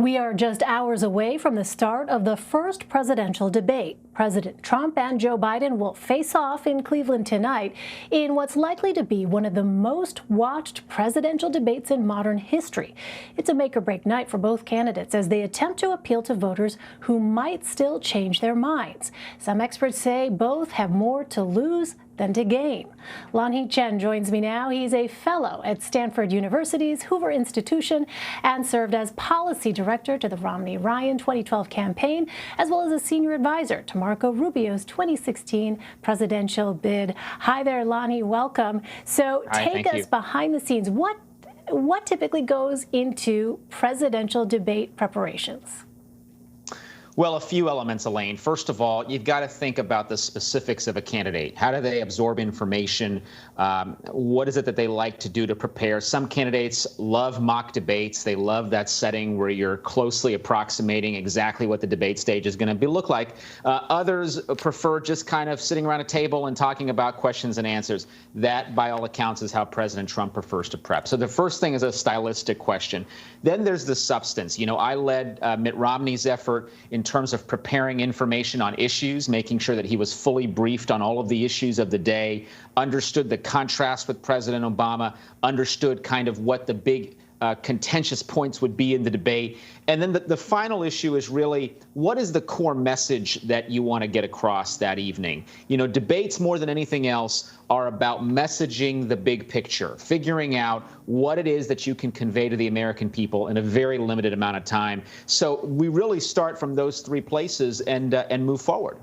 We are just hours away from the start of the first presidential debate. President Trump and Joe Biden will face off in Cleveland tonight in what's likely to be one of the most watched presidential debates in modern history. It's a make-or-break night for both candidates as they attempt to appeal to voters who might still change their minds. Some experts say both have more to lose than to gain. Lanhee Chen joins me now. He's a fellow at Stanford University's Hoover Institution and served as policy director to the Romney-Ryan 2012 campaign, as well as a senior advisor to Marco Rubio's 2016 presidential bid. Hi there, Lanhee. Welcome. So take us behind the scenes. What typically goes into presidential debate preparations? Well, a few elements, Elaine. First of all, you've got to think about the specifics of a candidate. How do they absorb information? What is it that they like to do to prepare? Some candidates love mock debates. They love that setting where you're closely approximating exactly what the debate stage is going to look like. Others prefer just kind of sitting around a table and talking about questions and answers. That, by all accounts, is how President Trump prefers to prep. So the first thing is a stylistic question. Then there's the substance. You know, I led Mitt Romney's effort in terms of preparing information on issues, making sure that he was fully briefed on all of the issues of the day, understood the contrast with President Obama, understood kind of what the big contentious points would be in the debate. And then the final issue is really, what is the core message that you want to get across that evening? You know, debates more than anything else are about messaging the big picture, figuring out what it is that you can convey to the American people in a very limited amount of time. So we really start from those three places and move forward.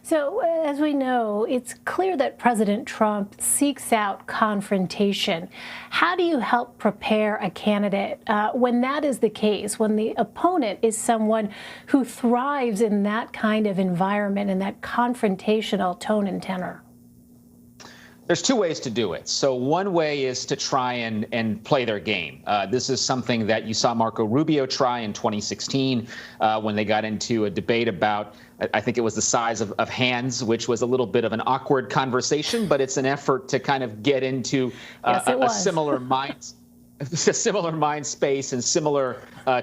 So, as we know, it's clear that President Trump seeks out confrontation. How do you help prepare a candidate when that is the case, when the opponent is someone who thrives in that kind of environment and that confrontational tone and tenor? There's two ways to do it. So one way is to try and play their game. This is something that you saw Marco Rubio try in 2016 when they got into a debate about, I think it was the size of hands, which was a little bit of an awkward conversation, but it's an effort to kind of get into a similar mind space and similar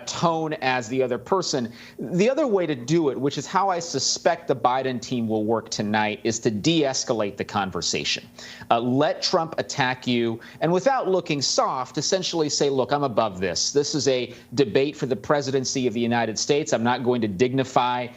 tone as the other person. The other way to do it, which is how I suspect the Biden team will work tonight, is to de-escalate the conversation. Let Trump attack you, and without looking soft, essentially say, look, I'm above this. This is a debate for the presidency of the United States. I'm not going to dignify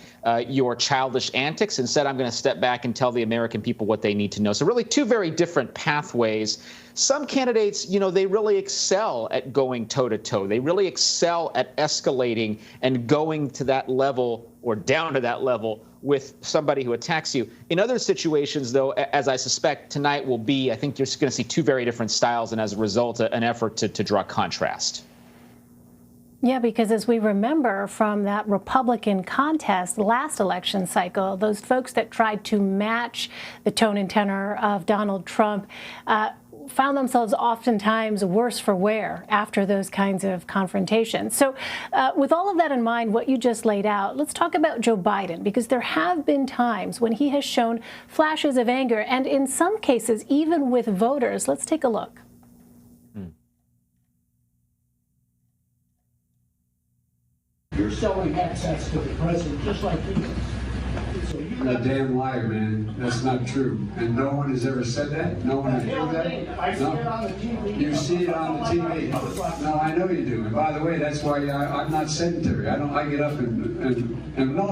your childish antics. Instead, I'm going to step back and tell the American people what they need to know. So really two very different pathways. Some candidates, you know, they really excel at going toe-to-toe. They really excel at escalating and going to that level or down to that level with somebody who attacks you. In other situations, though, as I suspect tonight will be, I think you're going to see two very different styles, and as a result, an effort to draw contrast. Yeah, because as we remember from that Republican contest last election cycle, those folks that tried to match the tone and tenor of Donald Trump found themselves oftentimes worse for wear after those kinds of confrontations. So with all of that in mind, what you just laid out, let's talk about Joe Biden, because there have been times when he has shown flashes of anger, and in some cases, even with voters. Let's take a look. You're selling access to the president just like he is. So You're a damn liar, man. That's not true. And no one has ever said that? No one has proved that? I see it on the TV. You see it on the TV. No, I know you do. And by the way, that's why I'm not sedentary. I get up and no,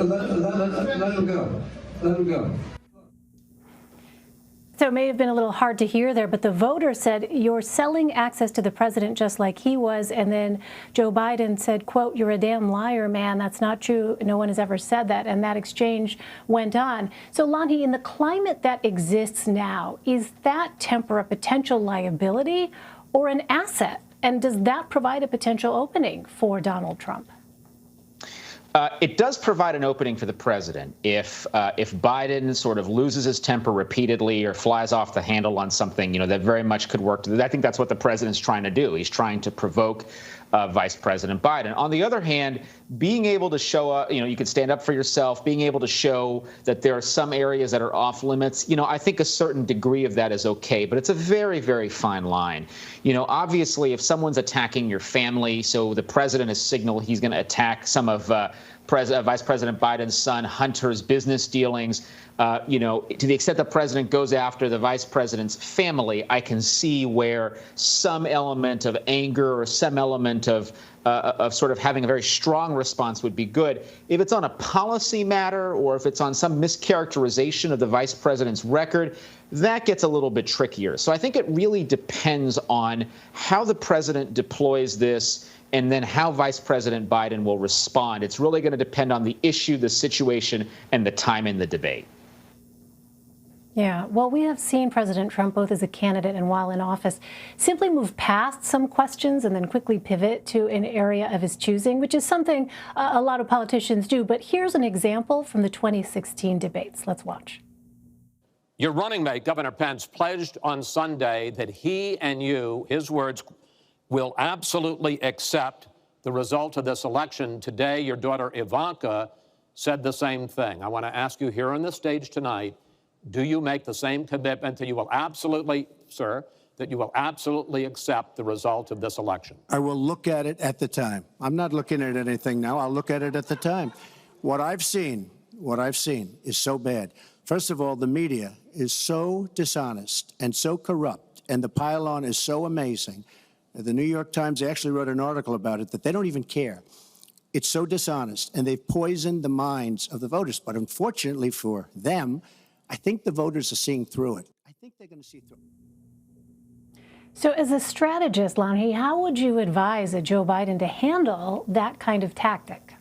let him go. Let him go. So it may have been a little hard to hear there, but the voter said, you're selling access to the president just like he was. And then Joe Biden said, quote, you're a damn liar, man. That's not true. No one has ever said that. And that exchange went on. So, Lanhee, in the climate that exists now, is that temper a potential liability or an asset? And does that provide a potential opening for Donald Trump? It does provide an opening for the president if Biden sort of loses his temper repeatedly or flies off the handle on something, you know, that very much could work. I think that's what the president's trying to do. He's trying to provoke Vice President Biden. On the other hand, being able to show, you can stand up for yourself, being able to show that there are some areas that are off limits, I think a certain degree of that is okay, but it's a very, very fine line. Obviously, if someone's attacking your family, so the president has signaled he's going to attack some of Vice President Biden's son Hunter's business dealings. To the extent the president goes after the vice president's family, I can see where some element of anger or some element of sort of having a very strong response would be good. If it's on a policy matter or if it's on some mischaracterization of the vice president's record, that gets a little bit trickier. So I think it really depends on how the president deploys this and then how Vice President Biden will respond. It's really going to depend on the issue, the situation, and the time in the debate. Yeah, well, we have seen President Trump, both as a candidate and while in office, simply move past some questions and then quickly pivot to an area of his choosing, which is something a lot of politicians do. But here's an example from the 2016 debates. Let's watch. Your running mate, Governor Pence, pledged on Sunday that he and you, his words, will absolutely accept the result of this election. Today, your daughter Ivanka said the same thing. I want to ask you here on the stage tonight, do you make the same commitment that you will absolutely, sir, that you will absolutely accept the result of this election? I will look at it at the time. I'm not looking at anything now. I'll look at it at the time. What I've seen is so bad. First of all, the media is so dishonest and so corrupt, and the pile-on is so amazing. The New York Times actually wrote an article about it that they don't even care. It's so dishonest, and they've poisoned the minds of the voters. But unfortunately for them, I think the voters are seeing through it. I think they're going to see through it. So as a strategist, Lanhee, how would you advise Joe Biden to handle that kind of tactic?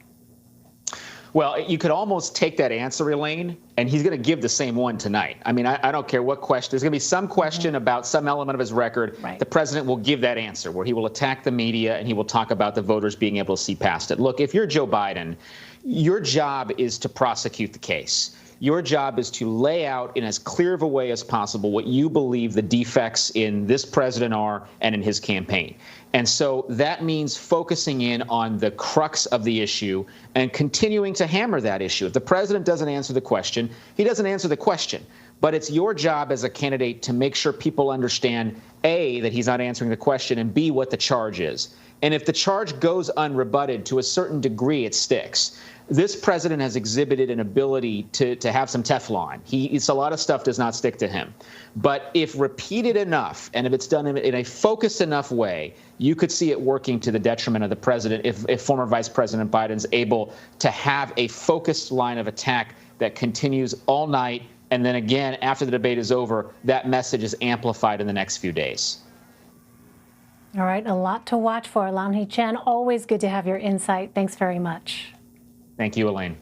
Well, you could almost take that answer, Elaine, and he's going to give the same one tonight. I mean, I don't care what question. There's going to be some question about some element of his record. Right. The president will give that answer where he will attack the media and he will talk about the voters being able to see past it. Look, if you're Joe Biden, your job is to prosecute the case. Your job is to lay out in as clear of a way as possible what you believe the defects in this president are and in his campaign. And so that means focusing in on the crux of the issue and continuing to hammer that issue. If the president doesn't answer the question, he doesn't answer the question. But it's your job as a candidate to make sure people understand, A, that he's not answering the question, and B, what the charge is. And if the charge goes unrebutted to a certain degree, it sticks. This president has exhibited an ability to have some Teflon. It's a lot of stuff does not stick to him. But if repeated enough, and if it's done in a focused enough way, you could see it working to the detriment of the president if former Vice President Biden's able to have a focused line of attack that continues all night. And then again, after the debate is over, that message is amplified in the next few days. All right, a lot to watch for. Lanhee Chen, always good to have your insight. Thanks very much. Thank you, Elaine.